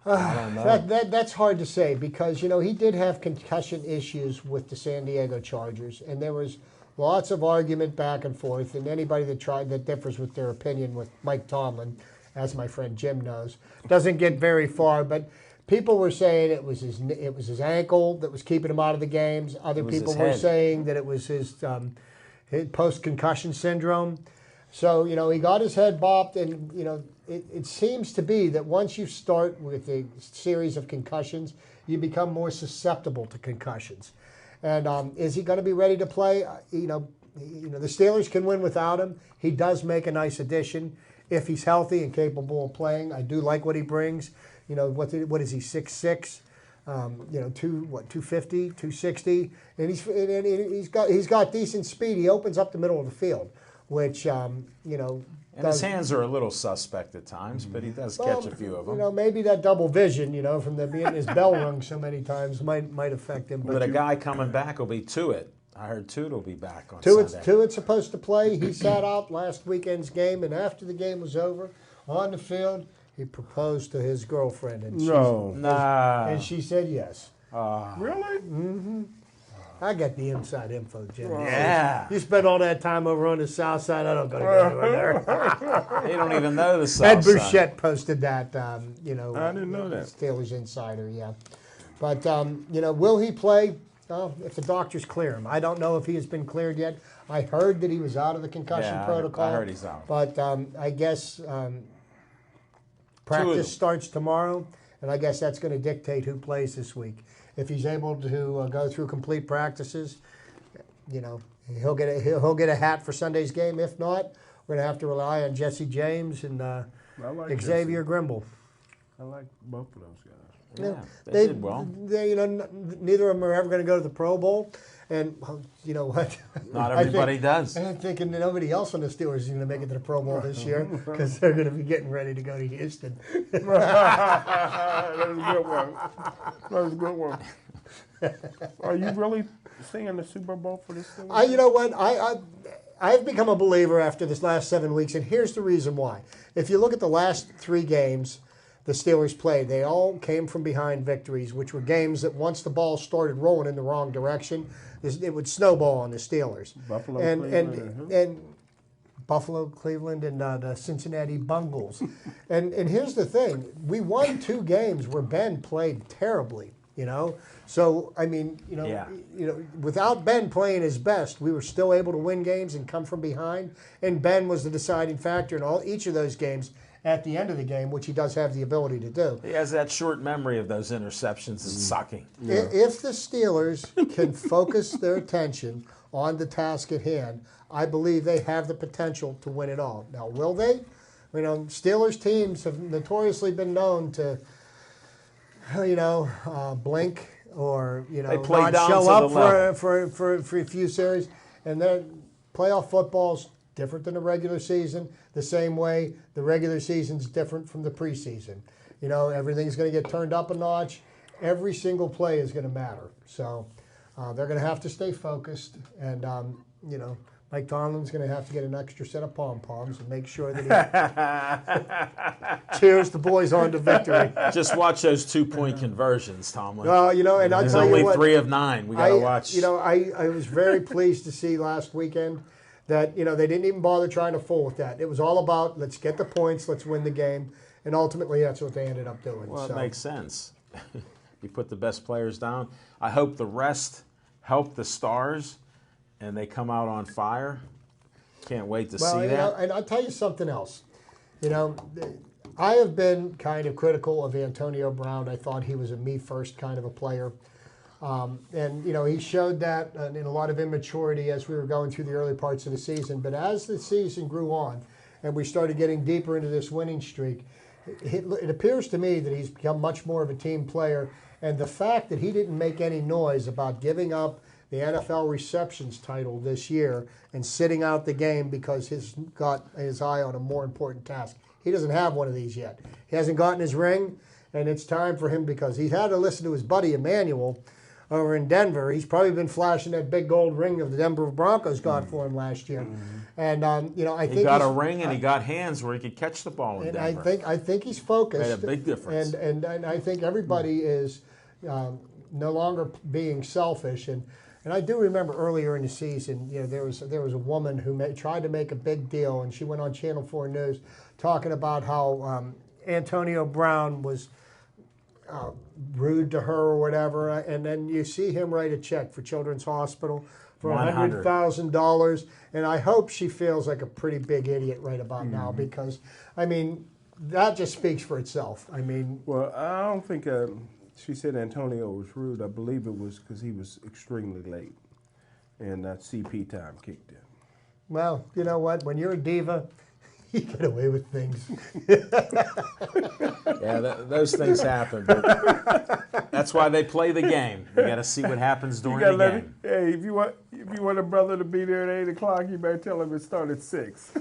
I don't know. That's hard to say because, he did have concussion issues with the San Diego Chargers, and there was lots of argument back and forth, and anybody that differs with their opinion with Mike Tomlin, as my friend Jim knows, doesn't get very far, but people were saying it was his ankle that was keeping him out of the games. Other people were saying that it was his post-concussion syndrome. So, he got his head bopped, and, it seems to be that once you start with a series of concussions, you become more susceptible to concussions. And is he going to be ready to play? The Steelers can win without him. He does make a nice addition if he's healthy and capable of playing. I do like what he brings. What is he, 6'6"? 250, 260, and he's got decent speed. He opens up the middle of the field, which And his hands are a little suspect at times, but he does catch a few of them. Maybe that double vision, from being his bell rung so many times might affect him. But a guy coming back will be Tuitt. I heard Tuitt will be back on Sunday. Tuitt's supposed to play. He sat out last weekend's game, and after the game was over, on the field, he proposed to his girlfriend. And and she said yes. Really? Mm-hmm. I got the inside info, Jim. Yeah. You spent all that time over on the south side. I don't go anywhere there. They don't even know the Ed south side. Bouchette posted that, I didn't know that. Steelers Insider, yeah. But, will he play? If the doctors clear him. I don't know if he has been cleared yet. I heard that he was out of the concussion protocol. I heard he's out. But I guess practice starts tomorrow, and I guess that's going to dictate who plays this week. If he's able to go through complete practices, he'll get a hat for Sunday's game. If not, we're going to have to rely on Jesse James and Xavier Grimble. I like both of those guys. Yeah, they did well. Neither of them are ever going to go to the Pro Bowl. And you know what? Not everybody does. I'm thinking that nobody else on the Steelers is going to make it to the Pro Bowl this year because they're going to be getting ready to go to Houston. That was a good one. That was a good one. Are you really seeing the Super Bowl for this thing? You know what? I've become a believer after this last 7 weeks, and here's the reason why. If you look at the last 3 games the Steelers played, they all came from behind victories, which were games that once the ball started rolling in the wrong direction, it would snowball on the Steelers. Buffalo, Cleveland, and the Cincinnati Bungles. and here's the thing: we won 2 games where Ben played terribly. So I mean, without Ben playing his best, we were still able to win games and come from behind. And Ben was the deciding factor in each of those games at the end of the game, which he does have the ability to do. He has that short memory of those interceptions. It's sucking. Yeah. If the Steelers can focus their attention on the task at hand, I believe they have the potential to win it all. Now, will they? Steelers teams have notoriously been known to, blink or not show up for a few series, and then playoff football's different than the regular season. The same way the regular season's different from the preseason. Everything's going to get turned up a notch. Every single play is going to matter. So they're going to have to stay focused, and Mike Tomlin's going to have to get an extra set of pom-poms and make sure that he cheers the boys on to victory. Just watch those 2-point conversions, Tomlin. And I'll There's tell only you what, 3 of 9. We got to watch. I was very pleased to see last weekend that, they didn't even bother trying to fool with that. It was all about, let's get the points, let's win the game. And ultimately, that's what they ended up doing. Well, it makes sense. You put the best players down. I hope the rest help the Stars and they come out on fire. Can't wait to see that. And I'll tell you something else. I have been kind of critical of Antonio Brown. I thought he was a me-first kind of a player. He showed that in a lot of immaturity as we were going through the early parts of the season. But as the season grew on and we started getting deeper into this winning streak, it appears to me that he's become much more of a team player. And the fact that he didn't make any noise about giving up the NFL receptions title this year and sitting out the game because he's got his eye on a more important task. He doesn't have one of these yet. He hasn't gotten his ring, and it's time for him because he's had to listen to his buddy Emmanuel over in Denver. He's probably been flashing that big gold ring of the Denver Broncos got for him last year. And I think he got a ring and he got hands where he could catch the ball in and Denver. I think he's focused. Made a big difference. And I think everybody is no longer being selfish. And I do remember earlier in the season, there was a woman who tried to make a big deal, and she went on Channel 4 News talking about how Antonio Brown was rude to her or whatever, and then you see him write a check for Children's Hospital for $100,000, and I hope she feels like a pretty big idiot right about now, because that just speaks for itself. Well, I don't think she said Antonio was rude. I believe it was because he was extremely late, and that CP time kicked in. Well, you know what? When you're a diva, you get away with things. Yeah, those things happen. But that's why they play the game. You got to see what happens during the game. Hey, if you want a brother to be there at 8:00, you better tell him it started at 6.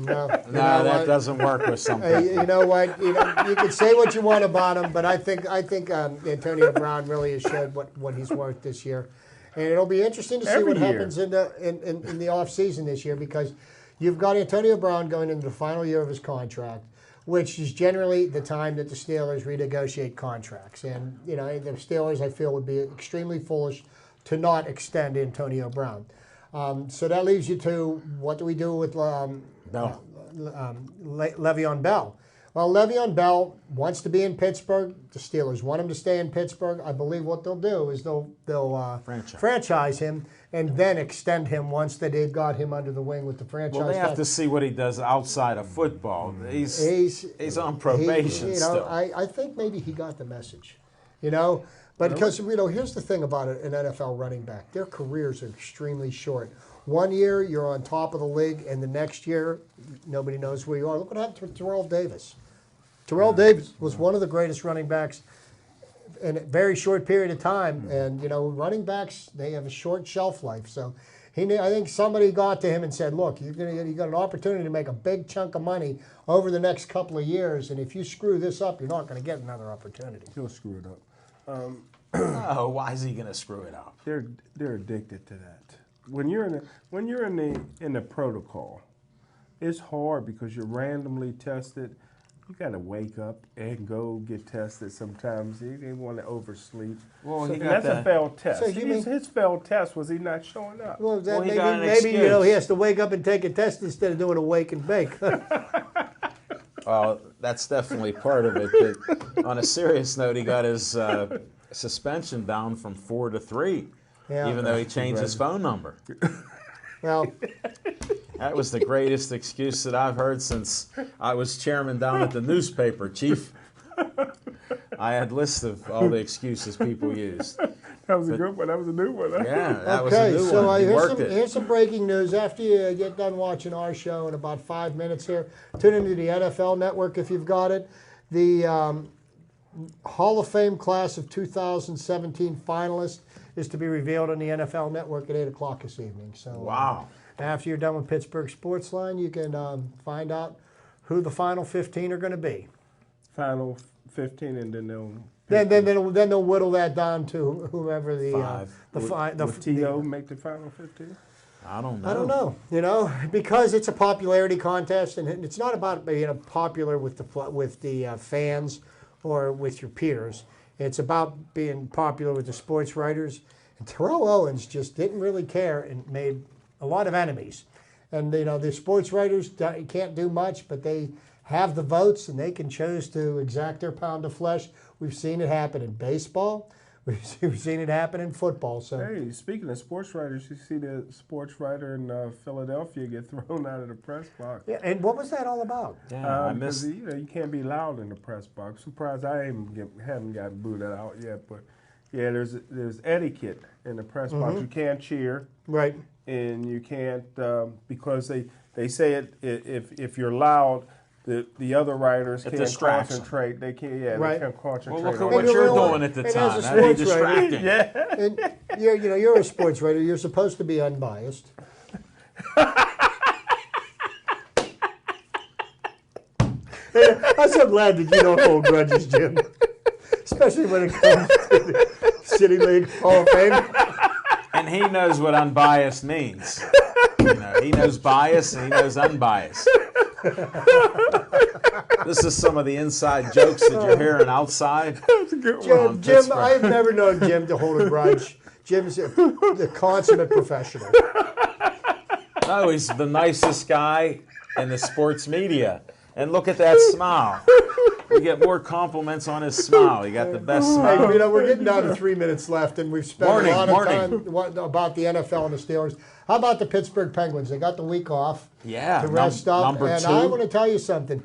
No, that doesn't work with some people. You know what? You can say what you want about him, but I think Antonio Brown really has showed what he's worth this year, and it'll be interesting to see what happens in the off season this year, because you've got Antonio Brown going into the final year of his contract, which is generally the time that the Steelers renegotiate contracts. And, the Steelers, I feel, would be extremely foolish to not extend Antonio Brown. So that leaves you to, what do we do with Le'Veon Bell? Well, Le'Veon Bell wants to be in Pittsburgh. The Steelers want him to stay in Pittsburgh. I believe what they'll do is they'll franchise him and then extend him once they've got him under the wing with the franchise. Well, they have to see what he does outside of football. He's on probation still. I think maybe he got the message, But because, here's the thing about an NFL running back. Their careers are extremely short. 1 year, you're on top of the league, and the next year, nobody knows where you are. Look what happened to Terrell Davis. Terrell Davis was one of the greatest running backs in a very short period of time. And, running backs, they have a short shelf life. So I think somebody got to him and said, look, you got an opportunity to make a big chunk of money over the next couple of years. And if you screw this up, you're not going to get another opportunity. He'll screw it up. Oh, why is he going to screw it up? They're addicted to that. When you're in the protocol, it's hard because you're randomly tested. You got to wake up and go get tested sometimes. He didn't want to oversleep. Well, that's a failed test. So his failed test was he not showing up. Well, maybe he has to wake up and take a test instead of doing a wake and bake. Well, that's definitely part of it. But on a serious note, he got his suspension down from 4 to 3, even though he changed his phone number. Well, that was the greatest excuse that I've heard since I was chairman down at the newspaper, Chief. I had lists of all the excuses people used. That was a good one. That was a new one. Yeah, that was a new one. Here's some breaking news. After you get done watching our show in about 5 minutes here, tune into the NFL Network if you've got it. The Hall of Fame class of 2017 finalists is to be revealed on the NFL Network at 8 o'clock this evening. So, wow. After you're done with Pittsburgh Sportsline, you can find out who the final 15 are going to be. Final 15, and then they'll whittle that down to whoever Would T.O. make the final 15? I don't know. I don't know. Because it's a popularity contest, and it's not about being popular with the fans or with your peers. It's about being popular with the sports writers. And Terrell Owens just didn't really care and made a lot of enemies. And, the sports writers can't do much, but they have the votes and they can choose to exact their pound of flesh. We've seen it happen in baseball. We've seen it happen in football. So, hey, speaking of sports writers, you see the sports writer in Philadelphia get thrown out of the press box. Yeah, and what was that all about? Yeah, I missed. You can't be loud in the press box. Surprised I haven't gotten booted out yet, but yeah, there's etiquette in the press box. You can't cheer. Right. and you can't because they say if you're loud, the other riders can't distracts them. concentrate. They can't. Yeah, Right. they can't concentrate. Well, look at on what it. you're really- doing at the and as time. a That'd be sports writer- distracting. Yeah. And you're a sports writer. You're supposed to be unbiased. I'm so glad that you don't hold grudges, Jim. Especially when it comes to the City League Hall of Fame. And he knows what unbiased means. He knows bias and he knows unbiased. This is some of the inside jokes that you're hearing outside. Jim, I've never known Jim to hold a grudge. Jim's the consummate professional. No, he's the nicest guy in the sports media. And look at that smile. We get more compliments on his smile. He got the best Hey, smile. we're getting down to 3 minutes left, and we've spent Morning, a lot of morning. time about the NFL and the Steelers. How about the Pittsburgh Penguins? They got the week off Yeah, to rest up. number And two. I want to tell you something.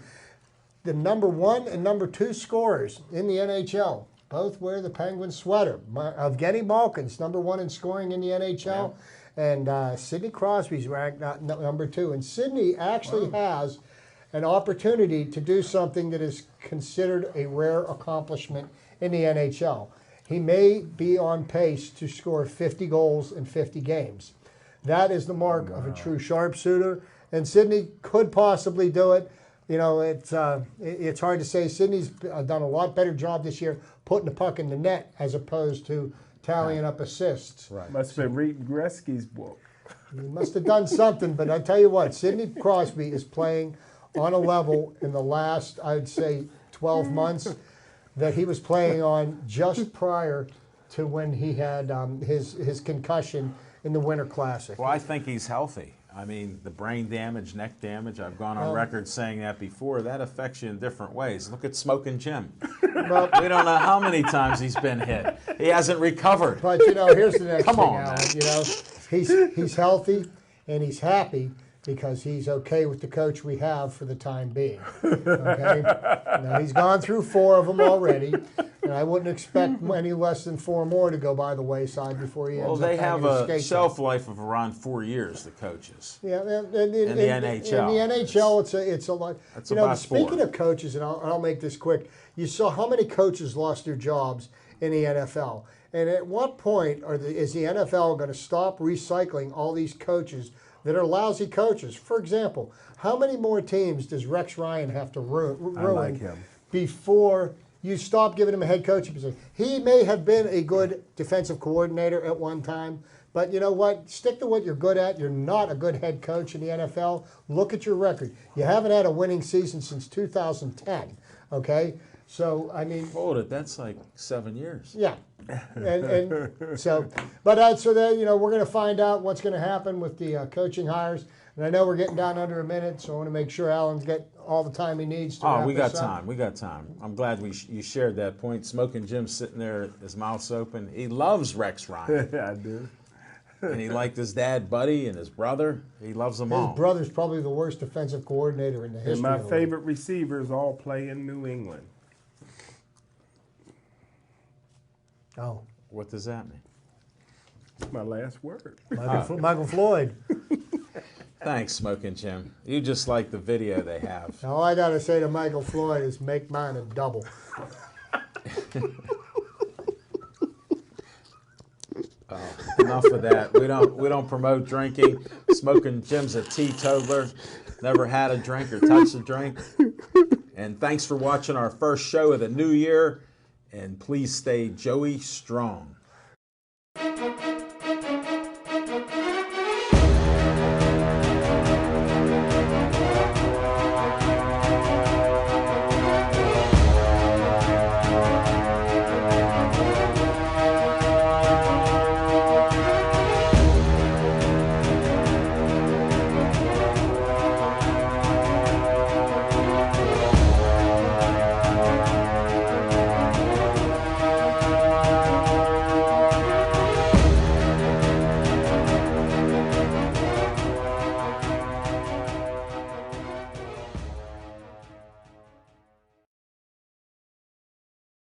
The number 1 and number 2 scorers in the NHL both wear the Penguins sweater. Evgeny Malkin's number 1 in scoring in the NHL, and Sidney Crosby's ranked number 2. And Sidney actually has an opportunity to do something that is considered a rare accomplishment in the NHL. He may be on pace to score 50 goals in 50 games. That is the mark of a true sharpshooter, and Sidney could possibly do it. It's hard to say. Sidney's done a lot better job this year putting the puck in the net as opposed to tallying up assists. Right. Must have been reading Gretzky's book. He must have done something, but I tell you what, Sidney Crosby is playing on a level in the last, I'd say, 12 months that he was playing on just prior to when he had his concussion in the Winter Classic. Well, I think he's healthy. I mean, the brain damage, neck damage, I've gone on record saying that before. That affects you in different ways. Look at Smoking Jim. Well, We don't know how many times he's been hit. He hasn't recovered. but here's the next Come thing, on, Alan. He's healthy and he's happy because he's okay with the coach we have for the time being. Okay, now he's gone through 4 of them already, and I wouldn't expect any less than 4 more to go by the wayside before he ends Well, up they having have his a skates shelf life of around 4 years, the coaches. Yeah, in the NHL. In the NHL, it's a lot. That's about Speaking 4. of coaches, and I'll make this quick. You saw how many coaches lost their jobs in the NFL, and at what point is the NFL going to stop recycling all these coaches that are lousy coaches? For example, how many more teams does Rex Ryan have to ruin like him. before you stop giving him a head coaching position? He may have been a good defensive coordinator at one time, but you know what? Stick to what you're good at. You're not a good head coach in the NFL. Look at your record. You haven't had a winning season since 2010, okay? So, I mean, Hold it, that's like 7 years. yeah. And so, but so that, we're going to find out what's going to happen with the coaching hires. And I know we're getting down under a minute, so I want to make sure Alan's got all the time he needs to Oh, wrap we got this up. time. We got time. I'm glad you shared that point. Smoking Jim's sitting there, his mouth's open. He loves Rex Ryan. I do. And he liked his dad, Buddy, and his brother. He loves them His all. brother's probably the worst defensive coordinator in the history And my of the league. favorite receivers all play in New England. Oh, What does that mean? My last word. Michael Floyd. Thanks, Smoking Jim. You just like the video they have. All I got to say to Michael Floyd is make mine a double. Enough of that. We don't promote drinking. Smoking Jim's a teetotaler. Never had a drink or touched a drink. And thanks for watching our first show of the new year. And please stay Joey strong.